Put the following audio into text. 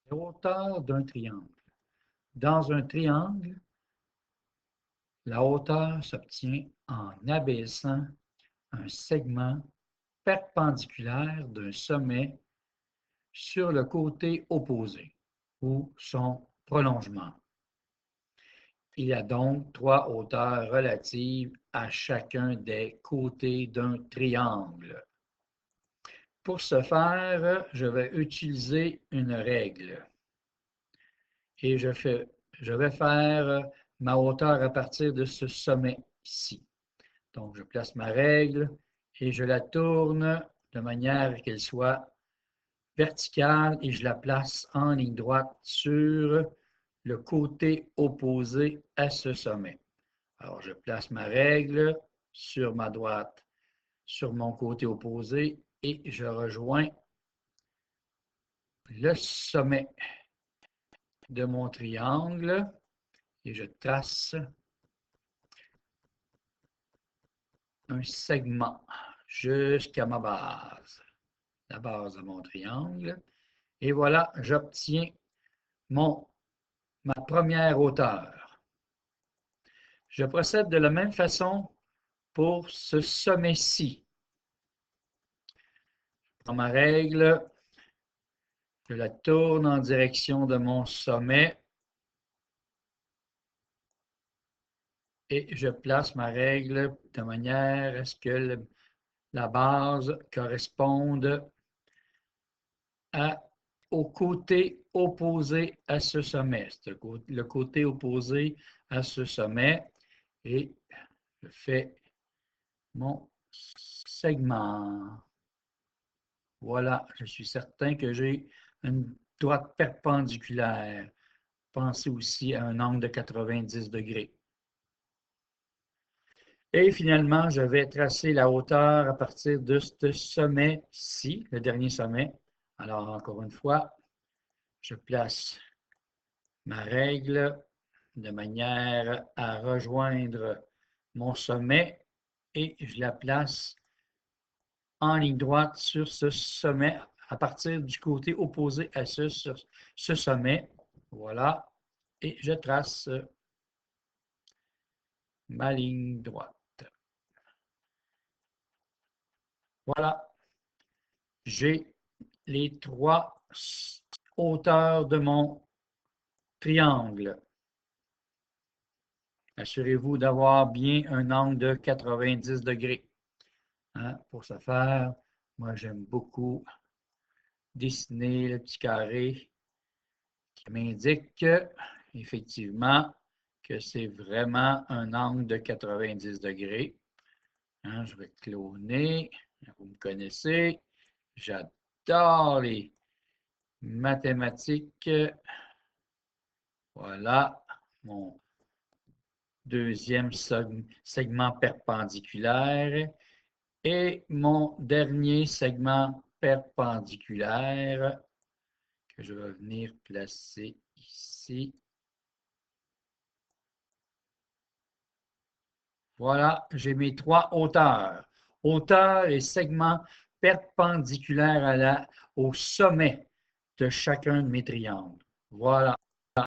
Les hauteurs d'un triangle. Dans un triangle, la hauteur s'obtient en abaissant un segment perpendiculaire d'un sommet sur le côté opposé ou son prolongement. Il y a donc trois hauteurs relatives à chacun des côtés d'un triangle. Pour ce faire, je vais utiliser une règle et je vais faire ma hauteur à partir de ce sommet-ci. Donc, je place ma règle et je la tourne de manière qu'elle soit verticale et je la place en ligne droite sur le côté opposé à ce sommet. Alors, je place ma règle sur ma droite, sur mon côté opposé et je rejoins le sommet de mon triangle et je trace un segment jusqu'à ma base, la base de mon triangle. Et voilà, j'obtiens ma première hauteur. Je procède de la même façon pour ce sommet-ci. Je prends ma règle, je la tourne en direction de mon sommet et je place ma règle de manière à ce que la base corresponde au côté opposé à ce sommet. C'est le côté opposé à ce sommet et je fais mon segment. Voilà, je suis certain que j'ai une droite perpendiculaire. Pensez aussi à un angle de 90 degrés. Et finalement, je vais tracer la hauteur à partir de ce sommet-ci, le dernier sommet. Alors, encore une fois, je place ma règle de manière à rejoindre mon sommet et je la place en ligne droite sur ce sommet à partir du côté opposé à ce sommet. Voilà. Et je trace ma ligne droite. Voilà. J'ai les trois hauteurs de mon triangle. Assurez-vous d'avoir bien un angle de 90 degrés. Hein? Pour ce faire, moi j'aime beaucoup dessiner le petit carré qui m'indique effectivement que c'est vraiment un angle de 90 degrés. Hein? Je vais cloner. Vous me connaissez. J'adore les mathématiques. Voilà mon deuxième segment perpendiculaire et mon dernier segment perpendiculaire que je vais venir placer ici. Voilà, j'ai mes trois hauteurs. Hauteur et segment perpendiculaire au sommet de chacun de mes triangles. Voilà.